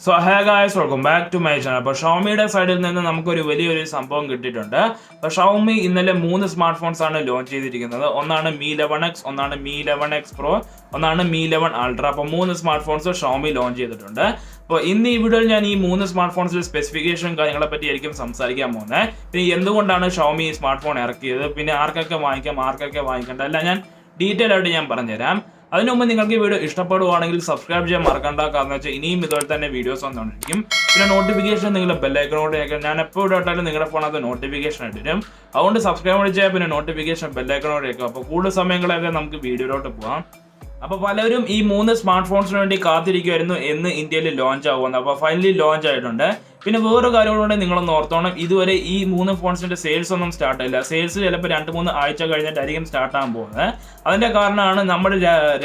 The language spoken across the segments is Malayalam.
So hey guys, welcome back to my channel. അപ്പോൾ ഷോമിയുടെ സൈഡിൽ നിന്ന് നമുക്കൊരു വലിയൊരു സംഭവം കിട്ടിയിട്ടുണ്ട്. അപ്പോൾ ഷോമി ഇന്നലെ 3 സ്മാർട്ട് ഫോൺസ് ആണ് ലോഞ്ച് ചെയ്തിരിക്കുന്നത്. ഒന്നാണ് Mi 11X, ഒന്നാണ് Mi 11X Pro, ഒന്നാണ് Mi 11 Ultra. അപ്പോൾ 3 സ്മാർട്ട് ഫോൺസ് ഷോമി ലോഞ്ച് ചെയ്തിട്ടുണ്ട്. അപ്പോൾ ഇന്ന് ഈ വീഡിയോയിൽ ഞാൻ ഈ 3 സ്മാർട്ട് ഫോൺസിന്റെ സ്പെസിഫിക്കേഷൻ കാര്യങ്ങളെ പറ്റി ആയിരിക്കും സംസാരിക്കാൻ പോകുന്നത്. പിന്നെ എന്തുകൊണ്ടാണ് ഷോമി ഈ സ്മാർട്ട് ഫോൺ ഇറക്കിയത്, പിന്നെ ആർക്കൊക്കെ വാങ്ങിക്കാം ആർക്കൊക്കെ വാങ്ങിക്കേണ്ട എല്ലാം ഞാൻ ഡീറ്റെയിൽ ആയിട്ട് ഞാൻ പറഞ്ഞുതരാം. അതിനു മുമ്പ് നിങ്ങൾക്ക് ഈ വീഡിയോ ഇഷ്ടപ്പെടുവാണെങ്കിൽ സബ്സ്ക്രൈബ് ചെയ്യാൻ മറക്കണ്ട. കാരണം വെച്ചാൽ ഇനിയും ഇതുപോലെ തന്നെ വീഡിയോസ് വന്നുകൊണ്ടിരിക്കും. പിന്നെ നോട്ടിഫിക്കേഷൻ നിങ്ങളുടെ ബെല്ലൈക്കനോട് ഞാൻ എപ്പോൾ ഇട്ടാലും നിങ്ങളുടെ ഫോണത് നോട്ടിഫിക്കേഷൻ ഇട്ടിരും. അതുകൊണ്ട് സബ്സ്ക്രൈബ് ചെയ്യാൻ പിന്നെ നോട്ടിഫിക്കേഷൻ ബെല്ലൈക്കനോട് വയ്ക്കും. അപ്പോൾ കൂടുതൽ സമയങ്ങളൊക്കെ നമുക്ക് വീഡിയോയിലോട്ട് പോകാം. അപ്പോൾ പലരും ഈ 3 സ്മാർട്ട് ഫോൺസിന് വേണ്ടി കാത്തിരിക്കുമായിരുന്നു എന്ന് ഇന്ത്യയിൽ ലോഞ്ച് ആവുന്നത്. അപ്പോൾ ഫൈനലി ലോഞ്ച് ആയിട്ടുണ്ട്. പിന്നെ വേറൊരു കാര്യങ്ങളുണ്ട്, നിങ്ങളൊന്ന് ഓർത്തോണം, ഇതുവരെ ഈ 3 ഫോൺസിന്റെ സെയിൽസ് ഒന്നും സ്റ്റാർട്ട് ആയില്ല. സെയിൽസ് ചിലപ്പോൾ 2-3 ആഴ്ച കഴിഞ്ഞിട്ടായിരിക്കും സ്റ്റാർട്ട് ആകാൻ പോകുന്നത്. അതിന്റെ കാരണമാണ് നമ്മുടെ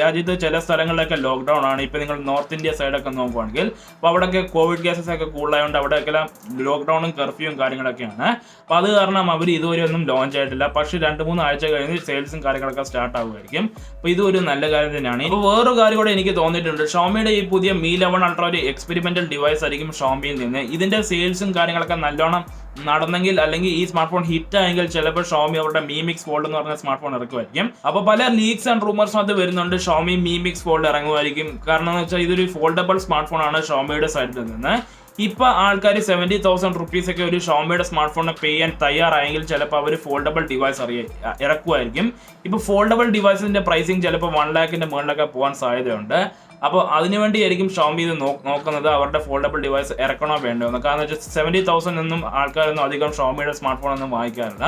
രാജ്യത്ത് ചില സ്ഥലങ്ങളിലൊക്കെ ലോക്ക്ഡൌൺ ആണ്. ഇപ്പൊ നിങ്ങൾ നോർത്ത് ഇന്ത്യ സൈഡൊക്കെ നോക്കുവാണെങ്കിൽ അപ്പോൾ അവിടെയൊക്കെ കോവിഡ് കേസസ് ഒക്കെ കൂടുതലായതുകൊണ്ട് അവിടെയൊക്കെ ലോക്ക്ഡൌണും കർഫ്യൂവും കാര്യങ്ങളൊക്കെയാണ്. അപ്പോൾ അത് കാരണം അവർ ഇതുവരെ ഒന്നും ലോഞ്ച് ആയിട്ടില്ല. പക്ഷേ 2-3 ആഴ്ച കഴിഞ്ഞ് സെയിൽസും കാര്യങ്ങളൊക്കെ സ്റ്റാർട്ട് ആകുമായിരിക്കും. അപ്പോൾ ഇതൊരു നല്ല കാര്യം തന്നെയാണ്. ഇപ്പോൾ വേറൊരു കാര്യം കൂടെ എനിക്ക് തോന്നിയിട്ടുണ്ട്, ഷോമിയുടെ ഈ പുതിയ Mi 11 Ultra ഒരു എക്സ്പെരിമെന്റൽ ഡിവൈസ് ആയിരിക്കും ഷോമിയിൽ നിന്ന്. ഇതിന്റെ സെയിൽസും കാര്യങ്ങളൊക്കെ നല്ലോണം നടന്നെങ്കിൽ, അല്ലെങ്കിൽ ഈ സ്മാർട്ട് ഫോൺ ഹിറ്റ് ആയെങ്കിൽ ചിലപ്പോൾ ഷോമി അവരുടെ Mi Mix Fold എന്ന് പറഞ്ഞ സ്മാർട്ട് ഫോൺ ഇറക്കുമായിരിക്കും. അപ്പോൾ പല ലീക്സ് ആൻഡ് റൂമേഴ്സും അത് വരുന്നുണ്ട്, ഷോമി Mi Mix Fold ഇറങ്ങുമായിരിക്കും. കാരണം എന്ന് വെച്ചാൽ ഇതൊരു ഫോൾഡബിൾ സ്മാർട്ട് ഫോൺ ആണ് ഷോമിയുടെ സൈഡിൽ നിന്ന്. ഇപ്പൊ ആൾക്കാർ 70,000 റുപ്പീസ് ഒക്കെ ഒരു ഷോമിയുടെ സ്മാർട്ട് ഫോണിന് പേ ചെയ്യാൻ തയ്യാറായെങ്കിൽ ചിലപ്പോൾ അവർ ഫോൾഡബിൾ ഡിവൈസ് ഇറക്കുമായിരിക്കും. ഇപ്പൊ ഫോൾഡബിൾ ഡിവൈസിന്റെ പ്രൈസിങ് ചിലപ്പോൾ 1 lakhന്റെ മുകളിലൊക്കെ പോകാൻ സാധ്യതയുണ്ട്. അപ്പോൾ അതിനുവേണ്ടിയായിരിക്കും ഷോമി ഇത് നോക്കുന്നത്, അവരുടെ ഫോൾഡബിൾ ഡിവൈസ് ഇറക്കണോ വേണ്ടോ എന്ന്. കാരണം വെച്ചാൽ 70,000 ഒന്നും ആൾക്കാരൊന്നും അധികം ഷോമിയുടെ സ്മാർട്ട് ഫോൺ ഒന്നും വാങ്ങിക്കാറില്ല.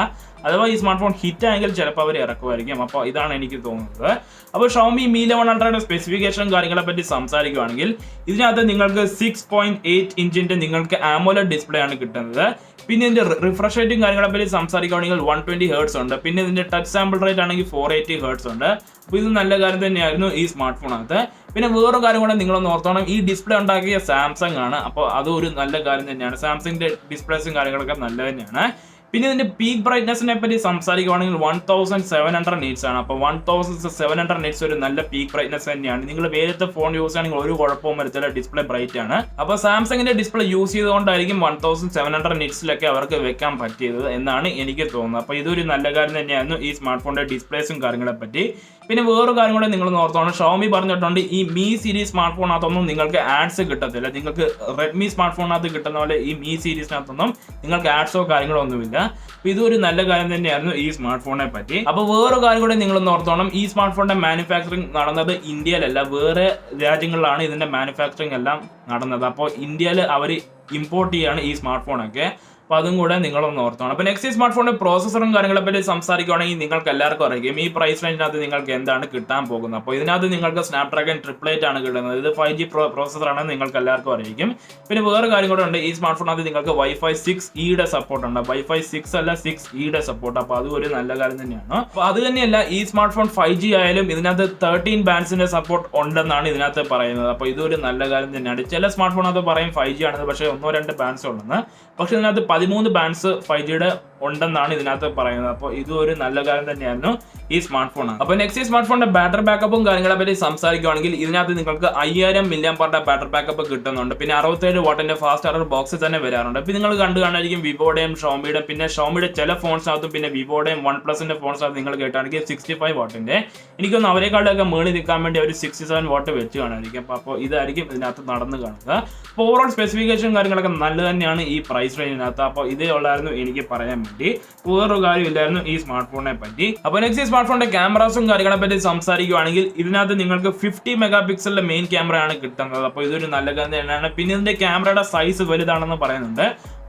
അഥവാ ഈ സ്മാർട്ട് ഫോൺ ഹിറ്റ് ആയെങ്കിൽ ചിലപ്പോൾ അവർ ഇറക്കുമായിരിക്കും. അപ്പോൾ ഇതാണ് എനിക്ക് തോന്നുന്നത്. അപ്പോൾ ഷോമി Mi 11 Ultrയുടെ സ്പെസിഫിക്കേഷൻ കാര്യങ്ങളെ പറ്റി സംസാരിക്കുകയാണെങ്കിൽ, ഇതിനകത്ത് നിങ്ങൾക്ക് 6.8 ഇഞ്ചിന്റെ നിങ്ങൾക്ക് AMOLED ഡിസ്പ്ലേ ആണ് കിട്ടുന്നത്. പിന്നെ ഇതിന്റെ റിഫ്രഷ് റേറ്റും കാര്യങ്ങളെ പറ്റി സംസാരിക്കുകയാണെങ്കിൽ 120 Hz ഉണ്ട്. പിന്നെ ഇതിന്റെ ടച്ച് സാമ്പിൾ റേറ്റ് ആണെങ്കിൽ 480 Hz ഉണ്ട്. അപ്പോൾ ഇത് നല്ല കാര്യം തന്നെയായിരുന്നു ഈ സ്മാർട്ട് ഫോണകത്ത്. പിന്നെ വേറൊരു കാര്യം കൂടെ നിങ്ങളൊന്ന് ഓർത്തോണം, ഈ ഡിസ്പ്ലേ ഉണ്ടാക്കിയ സാംസങ് ആണ്. അപ്പോൾ അതും ഒരു നല്ല കാര്യം തന്നെയാണ്. സാംസങ്ങിന്റെ ഡിസ്പ്ലേസും കാര്യങ്ങളൊക്കെ നല്ല തന്നെയാണ്. പിന്നെ ഇതിന്റെ പീക്ക് ബ്രൈറ്റ്നസിനെ പറ്റി സംസാരിക്കുകയാണെങ്കിൽ 1700 nits ആണ്. അപ്പോൾ 1700 nits ഒരു നല്ല പീക്ക് ബ്രൈറ്റ്നസ് തന്നെയാണ്. നിങ്ങൾ വേറത്തെ ഫോൺ യൂസ് ചെയ്യുകയാണെങ്കിൽ ഒരു കുഴപ്പവും വരത്തില്ല, ഡിസ്പ്ലേ ബ്രൈറ്റ് ആണ്. അപ്പോൾ സാംസങ്ങിന്റെ ഡിസ്പ്ലേ യൂസ് ചെയ്തുകൊണ്ടായിരിക്കും 1700 nitsലൊക്കെ അവർക്ക് വെക്കാൻ പറ്റിയത് എന്നാണ് എനിക്ക് തോന്നുന്നത്. അപ്പോൾ ഇതൊരു നല്ല കാര്യം തന്നെയായിരുന്നു ഈ സ്മാർട്ട് ഫോണിന്റെ ഡിസ്പ്ലേസും കാര്യങ്ങളെ പറ്റി. പിന്നെ വേറൊരു കാര്യം കൂടെ നിങ്ങൾ ഓർത്തോണം, ഷോമി പറഞ്ഞിട്ടുണ്ട് ഈ Mi സീരീസ് സ്മാർട്ട് ഫോണിനകത്തൊന്നും നിങ്ങൾക്ക് ആഡ്സ് കിട്ടത്തില്ല. നിങ്ങൾക്ക് റെഡ്മി സ്മാർട്ട് ഫോണിനകത്ത് കിട്ടുന്ന പോലെ ഈ Mi സീരീസിനകത്തൊന്നും നിങ്ങൾക്ക് ആഡ്സോ കാര്യങ്ങളോ ഒന്നുമില്ല. അപ്പോൾ ഇതൊരു നല്ല കാര്യം തന്നെയായിരുന്നു ഈ സ്മാർട്ട് ഫോണിനെ പറ്റി. അപ്പോൾ വേറൊരു കാര്യം കൂടെ നിങ്ങളൊന്ന് ഓർത്തോണം, ഈ സ്മാർട്ട് ഫോണിന്റെ മാനുഫാക്ചറിങ് നടന്നത് ഇന്ത്യയിലല്ല, വേറെ രാജ്യങ്ങളിലാണ് ഇതിന്റെ മാനുഫാക്ചറിങ് എല്ലാം നടന്നത്. അപ്പോൾ ഇന്ത്യയിൽ അവർ ഇമ്പോർട്ട് ചെയ്യാണ് ഈ സ്മാർട്ട് ഫോണൊക്കെ. അപ്പോൾ അതും കൂടെ നിങ്ങളൊന്ന് ഓർത്തോണം. അപ്പോൾ നെക്സ്റ്റ് ഈ സ്മാർട്ട് ഫോണിന്റെ പ്രോസസറും കാര്യങ്ങളെ പറ്റി സംസാരിക്കുകയാണെങ്കിൽ നിങ്ങൾക്ക് എല്ലാവർക്കും അറിയാം ഈ പ്രൈസ് റേഞ്ചിനകത്ത് നിങ്ങൾക്ക് എന്താണ് കിട്ടാൻ പോകുന്നത്. അപ്പോൾ ഇതിനകത്ത് നിങ്ങൾക്ക് സ്നാപ്ഡ്രാഗൺ 888 ആണ് കിട്ടുന്നത്. ഇത് 5G പ്രോസസറാണെന്ന് നിങ്ങൾക്ക് എല്ലാവർക്കും അറിയിക്കും. പിന്നെ വേറെ കാര്യം കൂടെ ഉണ്ട്, ഈ സ്മാർട്ട് ഫോണിനകത്ത് നിങ്ങൾക്ക് Wi-Fi 6E സപ്പോർട്ട് ഉണ്ട്. Wi-Fi 6 അല്ല 6E സപ്പോർട്ട്. അപ്പോൾ അതും ഒരു നല്ല കാര്യം തന്നെയാണ്. അപ്പോൾ അത് തന്നെയല്ല, ഈ സ്മാർട്ട് ഫോൺ 5G ആയാലും ഇതിനകത്ത് 13 ബാൻഡ്സിന്റെ സപ്പോർട്ട് ഉണ്ടെന്നാണ് ഇതിനകത്ത് പറയുന്നത്. അപ്പോൾ ഇതൊരു നല്ല കാര്യം തന്നെയാണ്. ചില സ്മാർട്ട് ഫോണിനകത്ത് പറയും 5G ആണെന്ന്, പക്ഷേ 1-2 ബാൻഡ്സ് ഉണ്ടെന്ന്. പക്ഷെ ഇതിനകത്ത് 13 ബാൻഡ്സ് 5Gയുടെ ഉണ്ടെന്നാണ് ഇതിനകത്ത് പറയുന്നത്. അപ്പോൾ ഇതും ഒരു നല്ല കാര്യം തന്നെയായിരുന്നു ഈ സ്മാർട്ട് ഫോൺ. അപ്പോൾ നെക്സ്റ്റ് ഈ സ്മാർട്ട് ഫോണിന്റെ ബാറ്ററി ബാക്കപ്പും കാര്യങ്ങളെ പറ്റി സംസാരിക്കുകയാണെങ്കിൽ ഇതിനകത്ത് നിങ്ങൾക്ക് 5000 mAh ബാറ്ററി ബാക്കപ്പ് കിട്ടുന്നുണ്ട്. പിന്നെ 67 വാട്ടിന്റെ ഫാസ്റ്റ് ചാർജർ ബോക്സിൽ തന്നെ വരാറുണ്ട്. അപ്പോൾ നിങ്ങൾ കണ്ടു കാണായിരിക്കും വിവോയുടെയും ഷോമിയുടെയും, പിന്നെ ഷോമിയുടെ ചില ഫോൺസിനകത്തും പിന്നെ വിവോയുടെയും OnePlusന്റെ ഫോൺസിനകത്ത് നിങ്ങൾ കേട്ടാണെങ്കിൽ 65 വാട്ടിന്റെ, എനിക്കൊന്ന് അവരെക്കാളൊക്കെ മേളിൽ നിൽക്കാൻ വേണ്ടി അവർ 67 വാട്ട് വെച്ച് കാണാതിരിക്കും. അപ്പോൾ ഇതായിരിക്കും ഇതിനകത്ത് നടന്നു കാണുക. അപ്പോൾ ഓവറോൾ സ്പെസിഫിക്കേഷൻ കാര്യങ്ങളൊക്കെ നല്ല തന്നെയാണ് ഈ പ്രൈസ് റേഞ്ചിനകത്ത്. അപ്പോൾ ഇതേ ഉള്ളായിരുന്നു എനിക്ക് പറയാൻ വേണ്ടി, വേറൊരു കാര്യമില്ലായിരുന്നു ഈ സ്മാർട്ട് ഫോണിനെ പറ്റി. അപ്പോൾ നെക്സ്റ്റ് സ്മാർട്ട് ഫോണിന്റെ ക്യാമറാസും കാര്യങ്ങളെ പറ്റി സംസാരിക്കുകയാണെങ്കിൽ ഇതിനകത്ത് നിങ്ങൾക്ക് 50 മെഗാപിക്സലിന്റെ മെയിൻ ക്യാമറയാണ് കിട്ടുന്നത്. അപ്പോൾ ഇതൊരു നല്ല കാര്യം തന്നെയാണ്. പിന്നെ ഇതിന്റെ ക്യാമറയുടെ സൈസ് വലുതാണെന്ന് പറയുന്നുണ്ട്,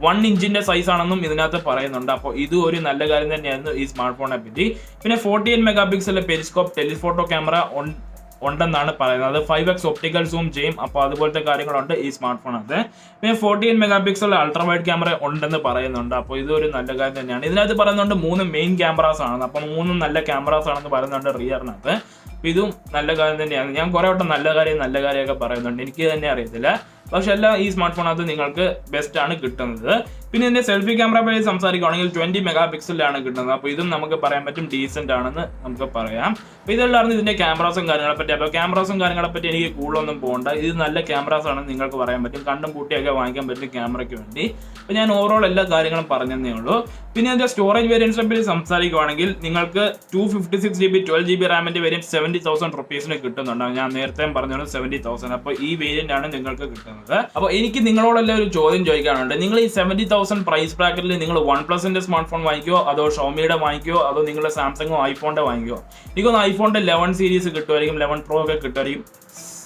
1 ഇഞ്ചിന്റെ സൈസ് ആണെന്നും ഇതിനകത്ത് പറയുന്നുണ്ട്. അപ്പോൾ ഇതും ഒരു നല്ല കാര്യം തന്നെയായിരുന്നു ഈ സ്മാർട്ട് ഫോണിനെ പറ്റി. പിന്നെ 48 മെഗാപിക്സലിന്റെ പെരിസ്കോപ്പ് ടെലിഫോട്ടോ ക്യാമറ ഉണ്ടെന്നാണ് പറയുന്നത്. 5x ഒപ്റ്റിക്കൽ സൂം ചെയ്യും. അപ്പോൾ അതുപോലത്തെ കാര്യങ്ങളുണ്ട് ഈ സ്മാർട്ട് ഫോണകത്ത്. പിന്നെ 48 മെഗാപിക്സൽ അൾട്രാ വൈഡ് ക്യാമറ ഉണ്ടെന്ന് പറയുന്നുണ്ട്. അപ്പോൾ ഇതൊരു നല്ല കാര്യം തന്നെയാണ്. ഇതിനകത്ത് പറയുന്നുണ്ട് 3 മെയിൻ ക്യാമറാസ് ആണെന്ന്. അപ്പോൾ 3 നല്ല ക്യാമറാസ് ആണെന്ന് പറയുന്നുണ്ട് റിയറിനകത്ത്. അപ്പോൾ ഇതും നല്ല കാര്യം തന്നെയാണ്. ഞാൻ കുറേ വട്ടം നല്ല കാര്യമൊക്കെ പറയുന്നുണ്ട്, എനിക്ക് തന്നെ അറിയത്തില്ല. പക്ഷെ എല്ലാം ഈ സ്മാർട്ട് ഫോണകത്ത് നിങ്ങൾക്ക് ബെസ്റ്റ് ആണ് കിട്ടുന്നത്. പിന്നെ ഇതിന്റെ സെൽഫി ക്യാമറ പറ്റി സംസാരിക്കുകയാണെങ്കിൽ 20 മെഗാ പിക്സലാണ് കിട്ടുന്നത്. അപ്പോൾ ഇതും നമുക്ക് പറയാൻ പറ്റും ഡീസെന്റ് ആണെന്ന് നമുക്ക് പറയാം. അപ്പോൾ ഇതെല്ലാം ഇതിന്റെ ക്യാമറാസും കാര്യങ്ങളെ പറ്റി. അപ്പോൾ ക്യാമറാസും കാര്യങ്ങളെ പറ്റി എനിക്ക് കൂടുതലൊന്നും പോകണ്ട, ഇത് നല്ല ക്യാമറാസ് ആണെന്ന് നിങ്ങൾക്ക് പറയാൻ പറ്റും. കണ്ടും കൂട്ടിയൊക്കെ വാങ്ങിക്കാൻ പറ്റും ക്യാമറയ്ക്ക് വേണ്ടി. അപ്പോൾ ഞാൻ ഓവറോൾ എല്ലാ കാര്യങ്ങളും പറഞ്ഞതേ ഉള്ളൂ. പിന്നെ ഇതിന്റെ സ്റ്റോറേജ് വേരിയൻസിനെ പറ്റി സംസാരിക്കുകയാണെങ്കിൽ നിങ്ങൾക്ക് 256 GB 12 GB റാമിന്റെ വേരിയന്റ് 70,000 റുപ്പീസിന് കിട്ടുന്നുണ്ട്. ഞാൻ നേരത്തെ പറഞ്ഞത് 70,000. അപ്പോൾ ഈ വേരിയന്റ് ആണ് നിങ്ങൾക്ക് കിട്ടുന്നത്. അപ്പോൾ എനിക്ക് നിങ്ങളോടെല്ലാം ഒരു ചോദ്യം ചോദിക്കാനുണ്ട്. നിങ്ങൾ ഈ 70,000 പ്രൈസ് ബ്രാക്കറ്റിൽ നിങ്ങൾ OnePlusന്റെ സ്മാർട്ട് ഫോൺ വാങ്ങിക്കോ, അതോ ഷോമിയുടെ വാങ്ങിക്കോ, അതോ നിങ്ങൾ സാംസങ്ങോ ഐഫോണിന്റെ വാങ്ങിക്കോ? എനിക്കൊന്ന് ഐഫോണിന്റെ 11 സീരീസ് കിട്ടുമായിരിക്കും, 11 Pro ഒക്കെ കിട്ടുമായിരിക്കും,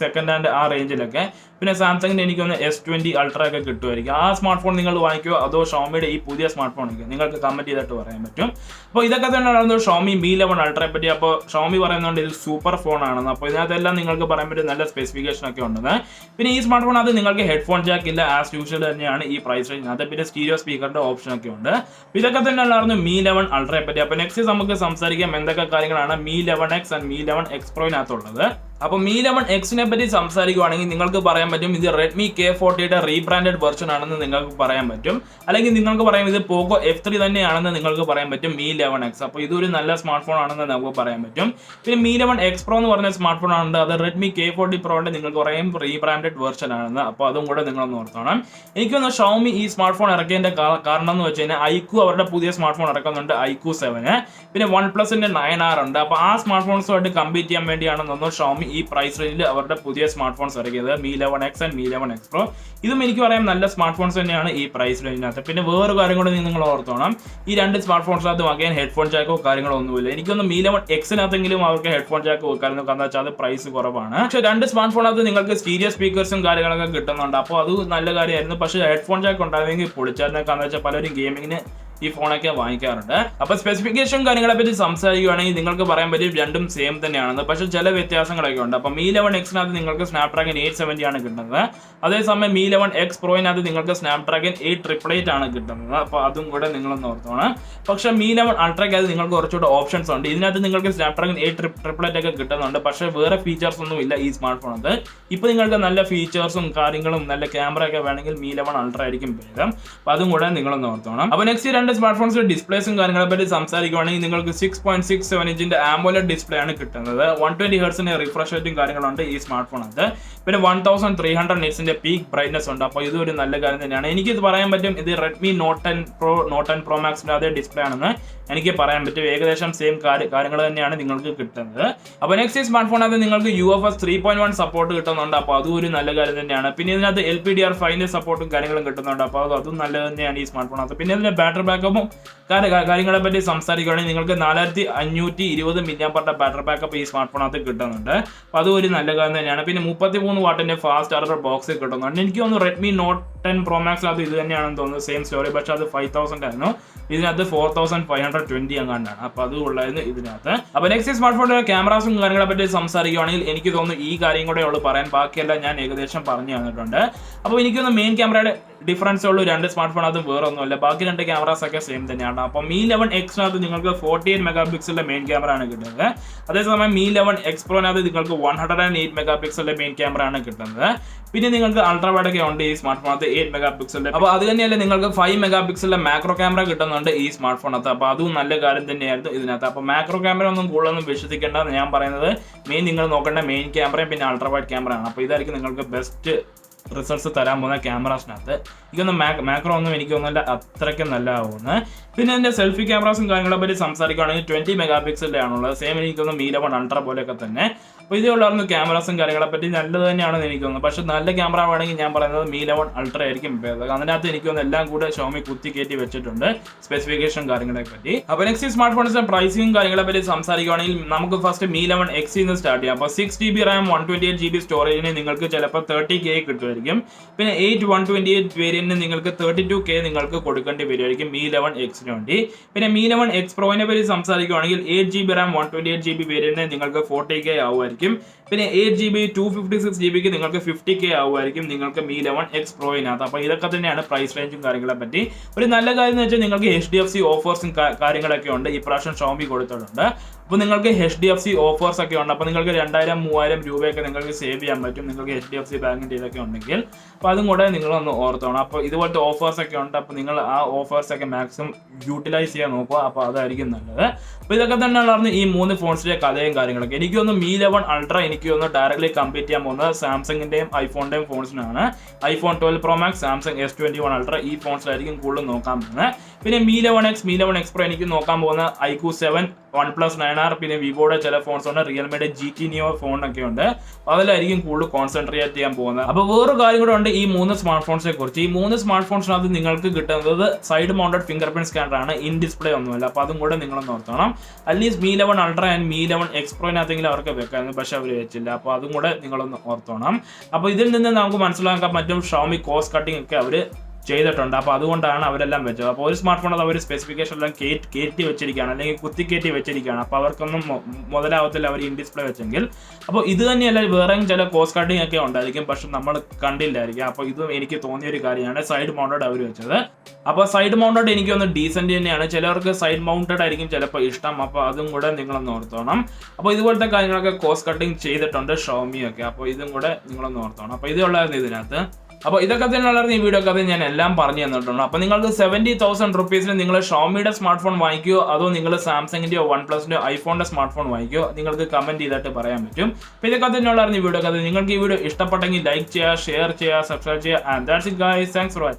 സെക്കൻഡ് ഹാൻഡ് ആ റേഞ്ചിലൊക്കെ. പിന്നെ സാംസങ്ങിന്റെ എനിക്കൊന്ന് S20 Ultra ഒക്കെ കിട്ടുമായിരിക്കും. ആ സ്മാർട്ട് ഫോൺ നിങ്ങൾ വാങ്ങിക്കോ, അതോ ഷോമിയുടെ ഈ പുതിയ സ്മാർട്ട് ഫോൺ നിങ്ങൾക്ക് കമന്റ് ചെയ്തിട്ട് പറയാൻ പറ്റും. അപ്പോൾ ഇതൊക്കെ തന്നെയാണ് ഷോമി Mi 11 Ultra പറ്റി. അപ്പോൾ ഷോമി പറയുന്നുണ്ട് ഇത് സൂപ്പർ ഫോൺ ആണെന്ന്. അപ്പോൾ ഇതിനകത്തെല്ലാം നിങ്ങൾക്ക് പറയാൻ പറ്റും നല്ല സ്പെസിഫിക്കേഷൻ ഒക്കെ ഉണ്ടെന്ന്. പിന്നെ ഈ സ്മാർട്ട് ഫോൺ അത് നിങ്ങൾക്ക് ഹെഡ്ഫോൺ ജാക്ക് ഇല്ല, ആസ് യൂഷ്വൽ തന്നെയാണ് ഈ പ്രൈസ് റേഞ്ചിനകത്ത്. പിന്നെ സ്റ്റീരിയോ സ്പീക്കറിന്റെ ഓപ്ഷൻ ഒക്കെ ഉണ്ട്. ഇതൊക്കെ തന്നെയാണ് Mi 11 Ultra പറ്റി. അപ്പോൾ നെക്സ്റ്റ് നമുക്ക് സംസാരിക്കാം എന്തൊക്കെ കാര്യങ്ങളാണ് Mi 11X and Mi 11X Pro'നകത്തുള്ളത്. അപ്പോൾ Mi 11Xനെ പറ്റി സംസാരിക്കുകയാണെങ്കിൽ നിങ്ങൾക്ക് പറയാൻ പറ്റും ഇത് Redmi K40യുടെ റീബ്രാൻഡഡ് വെർഷൻ ആണെന്ന് നിങ്ങൾക്ക് പറയാൻ പറ്റും. അല്ലെങ്കിൽ നിങ്ങൾക്ക് പറയാം ഇത് Poco F3 തന്നെയാണെന്ന് നിങ്ങൾക്ക് പറയാൻ പറ്റും Mi 11X. അപ്പോൾ ഇതൊരു നല്ല സ്മാർട്ട് ഫോൺ ആണെന്ന് നമുക്ക് പറയാൻ പറ്റും. പിന്നെ Mi 11X Pro എന്ന് പറഞ്ഞ സ്മാർട്ട് ഫോൺ ആണ്, അത് Redmi K40 Pro'ന്റെ നിങ്ങൾക്ക് പറയും റീബ്രാൻഡഡ് വെർഷൻ ആണെന്ന്. അപ്പോൾ അതും കൂടെ നിങ്ങളൊന്ന് ഓർത്തോണം. എനിക്കൊന്ന് ഷോമി ഈ സ്മാർട്ട് ഫോൺ ഇറക്കിയതിന്റെ കാരണം എന്ന് വെച്ച് കഴിഞ്ഞാൽ iQOO അവരുടെ പുതിയ സ്മാർട്ട് ഫോൺ ഇറക്കുന്നുണ്ട്, iQOO 7. പിന്നെ OnePlusന്റെ 9R ഉണ്ട്. അപ്പോൾ ആ സ്മാർട്ട് ഫോൺസുമായിട്ട് കമ്പീറ്റ് ചെയ്യാൻ വേണ്ടിയാണെന്നൊന്നും ഷോമി ഈ പ്രൈസ് റേഞ്ചിൽ അവരുടെ പുതിയ സ്മാർട്ട് ഫോൺസ് ഇറക്കിയത് Mi 11X and Mi 11X Pro. ഇതും എനിക്ക് പറയാം നല്ല സ്മാർട്ട് ഫോൺസ് തന്നെയാണ് ഈ പ്രൈസ് റേഞ്ചിനകത്ത്. പിന്നെ വേറെ കാര്യം കൂടെ നിങ്ങൾ ഓർത്തോണം, ഈ രണ്ട് സ്മാർട്ട് ഫോൺസിനകത്ത് വാങ്ങിയാൽ ഹെഡ്ഫോൺ ജാക്കോ കാര്യങ്ങളോ ഒന്നുമില്ല. എനിക്കൊന്ന് Mi 11Xനകത്തെങ്കിലും അവർക്ക് ഹെഡ്ഫോൺ ജാക്ക് വെക്കായിരുന്നു, കാരണം വെച്ചാൽ അത് പ്രൈസ് കുറവാണ്. പക്ഷേ രണ്ട് സ്മാർട്ട് ഫോണിനകത്ത് നിങ്ങൾക്ക് സ്റ്റീരിയോ സ്പീക്കേഴ്സും കാര്യങ്ങളൊക്കെ കിട്ടുന്നുണ്ട്. അപ്പോൾ അത് നല്ല കാര്യമായിരുന്നു. പക്ഷേ ഹെഡ്ഫോൺ ജാക്ക് ഉണ്ടായിരുന്നെങ്കിൽ പൊളിച്ചായിരുന്നു, കാരണം വെച്ചാൽ പലരും ഗെയിമിങ്ങിന് ഈ ഫോണൊക്കെ വാങ്ങിക്കാറുണ്ട്. അപ്പോൾ സ്പെസിഫിക്കേഷൻ കാര്യങ്ങളെ പറ്റി സംസാരിക്കുകയാണെങ്കിൽ നിങ്ങൾക്ക് പറയാൻ പറ്റും രണ്ടും സെയിം തന്നെയാണെന്ന്. പക്ഷേ ചില വ്യത്യാസങ്ങളൊക്കെ ഉണ്ട്. അപ്പോൾ Mi 11Xനകത്ത് നിങ്ങൾക്ക് സ്നാപ്ഡ്രാഗൺ 870 ആണ് കിട്ടുന്നത്. അതേസമയം Mi 11X Pro'നകത്ത് നിങ്ങൾക്ക് സ്നാപ്ഡ്രാഗൺ 888 ആണ് കിട്ടുന്നത്. അപ്പോൾ അതും കൂടെ നിങ്ങളൊന്ന് ഓർത്തോണം. പക്ഷേ Mi 11 Ultra'ക്കകത്ത് നിങ്ങൾക്ക് കുറച്ചുകൂടെ ഓപ്ഷൻസ് ഉണ്ട്. ഇതിനകത്ത് നിങ്ങൾക്ക് സ്നാപ്ഡ്രാഗൺ 888 ഒക്കെ കിട്ടുന്നുണ്ട്. പക്ഷേ വേറെ ഫീച്ചേഴ്സ് ഒന്നും ഇല്ല ഈ സ്മാർട്ട് ഫോണത്. ഇപ്പോൾ നിങ്ങൾക്ക് നല്ല ഫീച്ചേഴ്സും കാര്യങ്ങളും നല്ല ക്യാമറ ഒക്കെ വേണമെങ്കിൽ Mi 11 Ultra ആയിരിക്കും ഭേദം. അപ്പോൾ അതും കൂടെ നിങ്ങളൊന്ന് ഓർത്തോണം. അപ്പോൾ നെക്സ്റ്റ് സ്മാർട്ട് ഫോൺസിന്റെ ഡിസ്പ്ലേസും കാര്യങ്ങളെ പറ്റി സംസാരിക്കുകയാണെങ്കിൽ നിങ്ങൾക്ക് 6.67 ഇഞ്ചിന്റെ AMOLED ഡിസ്പ്ലേ ആണ് കിട്ടുന്നത്. 120 ഹെർട്സിന്റെ റിഫ്രഷ് റേറ്റും കാര്യങ്ങളുണ്ട് ഈ സ്മാർട്ട് ഫോണത്. പിന്നെ 1300 നിറ്റ്സിന്റെ പീക്ക് ബ്രൈറ്റ്നസ് ഉണ്ട്. അപ്പോൾ ഇതൊരു നല്ല കാര്യം തന്നെയാണ്. എനിക്കിത് പറയാൻ പറ്റും ഇത് Redmi Note 10 Pro Maxന്റെ അതേ ഡിസ്പ്ലേ ആണെന്ന് എനിക്ക് പറയാൻ പറ്റും. ഏകദേശം സെയിം കാര്യങ്ങൾ തന്നെയാണ് നിങ്ങൾക്ക് കിട്ടുന്നത്. അപ്പോൾ നെക്സ്റ്റ് സ്മാർട്ട് ഫോണത് നിങ്ങൾക്ക് UFS 3.1 സപ്പോർട്ട് കിട്ടുന്നുണ്ട്. അപ്പോൾ അതും ഒരു നല്ല കാര്യം തന്നെയാണ്. പിന്നെ ഇതിനകത്ത് LPDDR5 സപ്പോർട്ടും കാര്യങ്ങളും കിട്ടുന്നുണ്ട്. അപ്പോൾ അതും നല്ലത് തന്നെയാണ് ഈ സ്മാർട്ട് ഫോണത്. പിന്നെ ഇതിന്റെ ബാറ്ററി ബാക്കപ്പും കാര്യങ്ങളെ പറ്റി സംസാരിക്കുകയാണെങ്കിൽ നിങ്ങൾക്ക് 4520 mAh ബാറ്ററി ബാക്കപ്പ് ഈ സ്മാർട്ട് ഫോണകത്ത് കിട്ടുന്നുണ്ട്. അപ്പോൾ അതും ഒരു നല്ല കാര്യം തന്നെയാണ്. പിന്നെ 33 വാട്ടിന്റെ ഫാസ്റ്റ് ചാർജർ ബോക്സ് കിട്ടുന്നുണ്ട്. എനിക്ക് തോന്നുന്നു Redmi Note 10 Pro Maxനകത്ത് ഇത് തന്നെയാണെന്ന് തോന്നുന്നു, സെയിം സ്റ്റോറി. പക്ഷേ അത് 5000 ആയിരുന്നു, ഇതിനകത്ത് 4520 അങ്ങാണ്ടാണ്. അപ്പോൾ അത് ഉള്ളായിരുന്നു ഇതിനകത്ത്. അപ്പോൾ നെക്സ്റ്റ് സ്മാർട്ട് ഫോണിന്റെ ക്യാമറാസും കാര്യങ്ങളെ പറ്റി സംസാരിക്കുകയാണെങ്കിൽ എനിക്ക് തോന്നുന്നു ഈ കാര്യം കൂടെ ഉള്ളൂ പറയാൻ, ബാക്കിയെല്ലാം ഞാൻ ഏകദേശം പറഞ്ഞു തന്നിട്ടുണ്ട്. അപ്പോൾ എനിക്കൊന്ന് മെയിൻ ക്യാമറയുടെ ഡിഫറൻസ് ഉള്ളൂ രണ്ട് സ്മാർട്ട് ഫോണകത്തും വേറെ ഒന്നുമല്ല, ബാക്കി രണ്ട് ക്യാമറാസ് ഒക്കെ സെയിം തന്നെയാണ്. അപ്പോൾ Mi 11Xനകത്ത് നിങ്ങൾക്ക് 48 മെഗാ പിക്സലിന്റെ മെയിൻ ക്യാമറ ആണ് കിട്ടുന്നത്. അതേസമയം Mi 11X Pro'നകത്ത് നിങ്ങൾക്ക് 108 മെഗാ പിക്സലിന്റെ മെയിൻ ക്യാമറ ആണ് കിട്ടുന്നത്. പിന്നെ നിങ്ങൾക്ക് അൾട്രാ വൈഡ് ഒക്കെ ഉണ്ട് ഈ സ്മാർട്ട് ഫോണകത്ത് 8 മെഗാ പിക്സലിന്റെ. അപ്പോൾ അത് തന്നെയല്ല നിങ്ങൾക്ക് 5 മെഗാ പിക്സലിന്റെ മാക്രോ ക്യാമറ കിട്ടുന്നുണ്ട് ഈ സ്മാർട്ട് ഫോണകത്ത്. അപ്പോൾ അതും നല്ല കാര്യം തന്നെയായിരുന്നു ഇതിനകത്ത്. അപ്പോൾ മാക്രോ ക്യാമറ ഒന്നും കൂടുതലൊന്നും വിശ്വസിക്കേണ്ട, ഞാൻ പറയുന്നത് നിങ്ങൾ നോക്കേണ്ട മെയിൻ ക്യാമറയും പിന്നെ അൾട്രാ വൈഡ് ക്യാമറ ആണ്. അപ്പോൾ ഇതായിരിക്കും നിങ്ങൾക്ക് ബെസ്റ്റ് റിസൾട്ട്സ് തരാൻ പോകുന്ന ക്യാമറാസിനകത്ത്. എനിക്കൊന്നും മാക്രോ ഒന്നും എനിക്കൊന്നുമില്ല അത്രയ്ക്ക് നല്ലതാവുന്നത്. പിന്നെ എൻ്റെ സെൽഫി ക്യാമറാസും കാര്യങ്ങളെ പറ്റി സംസാരിക്കുകയാണെങ്കിൽ 20 മെഗാ പിക്സലിൻ്റെ ആണുള്ളത്. സെയിം എനിക്കൊന്ന് Mi 11 Ultra പോലെയൊക്കെ തന്നെ. അപ്പോൾ ഇതേ ഉള്ളായിരുന്നു ക്യാമറാസും കാര്യങ്ങളെ പറ്റി നല്ലത് തന്നെയാണെന്ന് എനിക്ക് തോന്നുന്നു. പക്ഷേ നല്ല ക്യാമറ വേണമെങ്കിൽ ഞാൻ പറയുന്നത് Mi 11 Ultra ആയിരിക്കും ഭേദം. അതിനകത്ത് എനിക്കൊന്ന് എല്ലാം കൂടെ ഷോമി കുത്തി കയറ്റി വെച്ചിട്ടുണ്ട് സ്പെസിഫിക്കേഷൻ കാര്യങ്ങളെ പറ്റി. അപ്പോൾ നെക്സ്റ്റ് സ്മാർട്ട് ഫോൺസിന്റെ പ്രൈസിങ്ങും കാര്യങ്ങളെ പറ്റി സംസാരിക്കുകയാണെങ്കിൽ നമുക്ക് ഫസ്റ്റ് Mi 11X നിന്ന് സ്റ്റാർട്ട് ചെയ്യാം. അപ്പോൾ 6 GB റാം 128 GB സ്റ്റോറേജിന് നിങ്ങൾക്ക് ചിലപ്പോൾ 30K കിട്ടുമായിരിക്കും. പിന്നെ 8 128 വേരിയന്റിന് നിങ്ങൾക്ക് 32K നിങ്ങൾക്ക് കൊടുക്കേണ്ടി വരുമായിരിക്കും Mi 11Xന് വേണ്ടി. പിന്നെ Mi 11X Pro'നെ പറ്റി സംസാരിക്കുകയാണെങ്കിൽ 8 GB റാം 128 GB വേരിയന്റിന് നിങ്ങൾക്ക് 40K ആവുമായിരിക്കും. പിന്നെ 8GB 256GB നിങ്ങൾക്ക് 50K ആവുമായിരിക്കും നിങ്ങൾക്ക് Mi 11X Proയിനകത്ത്. അപ്പോൾ ഇതൊക്കെ തന്നെയാണ് പ്രൈസ് റേഞ്ചും കാര്യങ്ങളെ പറ്റി. ഒരു നല്ല കാര്യം എന്ന് വെച്ചാൽ നിങ്ങൾക്ക് HDFC ഓഫേഴ്സും കാര്യങ്ങളൊക്കെ ഉണ്ട് ഈ പ്രാവശ്യം Xiaomi കൊടുത്തിട്ടുണ്ട്. അപ്പോൾ നിങ്ങൾക്ക് HDFC ഓഫേഴ്സ് ഒക്കെ ഉണ്ട്. അപ്പോൾ നിങ്ങൾക്ക് 2000-3000 രൂപയൊക്കെ നിങ്ങൾക്ക് സേവ് ചെയ്യാൻ പറ്റും നിങ്ങൾക്ക് HDFC ബാങ്കിൻ്റെ ഇതൊക്കെ ഉണ്ടെങ്കിൽ. അപ്പോൾ അതും കൂടെ നിങ്ങളൊന്ന് ഓർത്തോണം. അപ്പോൾ ഇതുപോലത്തെ ഓഫേഴ്സ് ഒക്കെ ഉണ്ട്. അപ്പോൾ നിങ്ങൾ ആ ഓഫേഴ്സ് ഒക്കെ മാക്സിമം യൂട്ടിലൈസ് ചെയ്യാൻ നോക്കുക. അപ്പോൾ അതായിരിക്കും നല്ലത്. അപ്പോൾ ഇതൊക്കെ തന്നെയാണ് ഈ 3 ഫോൺസിലെ കഥയും കാര്യങ്ങളൊക്കെ. എനിക്ക് തോന്നുന്നു Mi 11 Ultra എനിക്ക് തോന്നുന്നു ഡയറക്റ്റ്ലി കമ്പീറ്റ് ചെയ്യാൻ പോകുന്നത് സാംസങ്ങിൻ്റെയും ഐഫോണിൻ്റെയും ഫോൺസിനാണ്. iPhone 12 Pro Max, Samsung S21 Ultra ഈ ഫോൺസിലായിരിക്കും കൂടുതൽ നോക്കാൻ പോകുന്നത്. പിന്നെ Mi 11X Pro എനിക്ക് നോക്കാൻ പോകുന്ന iQOO 7, OnePlus 9R, പിന്നെ വിവോയുടെ ചില ഫോൺസ് ഉണ്ട്, റിയൽമിയുടെ GT Neo ഫോണൊക്കെ ഉണ്ട്. അതിലായിരിക്കും കൂടുതൽ കോൺസെൻട്രേറ്റ് ചെയ്യാൻ പോകുന്നത്. അപ്പോൾ വേറൊരു കാര്യം കൂടെ ഉണ്ട് ഈ 3 സ്മാർട്ട് ഫോൺസിനെ കുറിച്ച്. ഈ 3 സ്മാർട്ട് ഫോൺസിനകത്ത് നിങ്ങൾക്ക് കിട്ടുന്നത് side mounted fingerprint scanner ആണ്, ഇൻ ഡിസ്പ്ലേ ഒന്നുമല്ല. അപ്പോൾ അതും കൂടെ നിങ്ങളൊന്ന് ഓർത്തോണം. At least Mi 11 Ultra and Mi 11X Proയിനകത്തെങ്കിലും അവർക്ക് വെക്കായിരുന്നു, പക്ഷെ അവർ വെച്ചില്ല. അപ്പോൾ അതും കൂടെ നിങ്ങളൊന്ന് ഓർത്തോണം. അപ്പോൾ ഇതിൽ നിന്ന് നമുക്ക് മനസ്സിലാക്കാൻ പറ്റും Xiaomi കോസ്റ്റ് കട്ടിംഗ് ഒക്കെ അവർ ചെയ്തിട്ടുണ്ട്. അപ്പോൾ അതുകൊണ്ടാണ് അവരെല്ലാം വെച്ചത്. അപ്പോൾ ഒരു സ്മാർട്ട് ഫോൺ അത് അവർ സ്പെസിഫിക്കേഷൻ എല്ലാം കയറ്റി വെച്ചിരിക്കുകയാണ്, അല്ലെങ്കിൽ കുത്തിക്കയറ്റി വെച്ചിരിക്കുകയാണ്. അപ്പോൾ അവർക്കൊന്നും മുതലാവത്തില്ല അവർ ഇൻ ഡിസ്പ്ലേ വെച്ചെങ്കിൽ. അപ്പോൾ ഇത് തന്നെയല്ല വേറെയും ചില കോസ്റ്റ് കട്ടിംഗ് ഒക്കെ ഉണ്ടായിരിക്കും, പക്ഷെ നമ്മൾ കണ്ടില്ലായിരിക്കും. അപ്പോൾ ഇതും എനിക്ക് തോന്നിയൊരു കാര്യമാണ് സൈഡ് മൗണ്ടഡ് അവർ വെച്ചത്. അപ്പോൾ സൈഡ് മൗണ്ടഡ് എനിക്ക് ഒന്ന് ഡീസൻറ്റ് തന്നെയാണ്. ചിലവർക്ക് സൈഡ് മൗണ്ടഡ് ആയിരിക്കും ചിലപ്പോൾ ഇഷ്ടം. അപ്പോൾ അതും കൂടെ നിങ്ങളൊന്ന് ഓർത്തോണം. അപ്പോൾ ഇതുപോലത്തെ കാര്യങ്ങളൊക്കെ കോസ്റ്റ് കട്ടിംഗ് ചെയ്തിട്ടുണ്ട് Xiaomi ഒക്കെ. അപ്പോൾ ഇതും കൂടെ നിങ്ങളൊന്ന് ഓർത്തോണം. അപ്പോൾ ഇതുള്ളായിരുന്നു ഇതിനകത്ത്. അപ്പോൾ ഇതൊക്കെ തന്നെയുള്ളായിരുന്നു ഈ വീഡിയോ ഒക്കെ ഞാൻ എല്ലാം പറഞ്ഞു തന്നിട്ടുണ്ട്. അപ്പോൾ നിങ്ങൾക്ക് 70,000 റുപ്പീസിന് നിങ്ങൾ ഷോമിയുടെ സ്മാർട്ട് ഫോൺ വാങ്ങിക്കുകയോ അതോ നിങ്ങൾ സാംസങ്ങിൻ്റെയോ വൺപ്ലസിൻ്റെയോ ഐഫോണിൻ്റെ സ്മാർട്ട് ഫോൺ വാങ്ങിക്കുകയോ നിങ്ങൾക്ക് കമൻറ്റ് ചെയ്തിട്ട് പറയാൻ പറ്റും. അപ്പോൾ ഇതൊക്കെ തന്നെയുള്ളായിരുന്നു ഈ വീഡിയോ ഒക്കെ. നിങ്ങൾക്ക് ഈ വീഡിയോ ഇഷ്ടപ്പെട്ടെങ്കിൽ ലൈക്ക് ചെയ്യുക, ഷെയർ ചെയ്യുക, സബ്സ്ക്രൈബ് ചെയ്യുക. And that's it guys. Thanks for watching.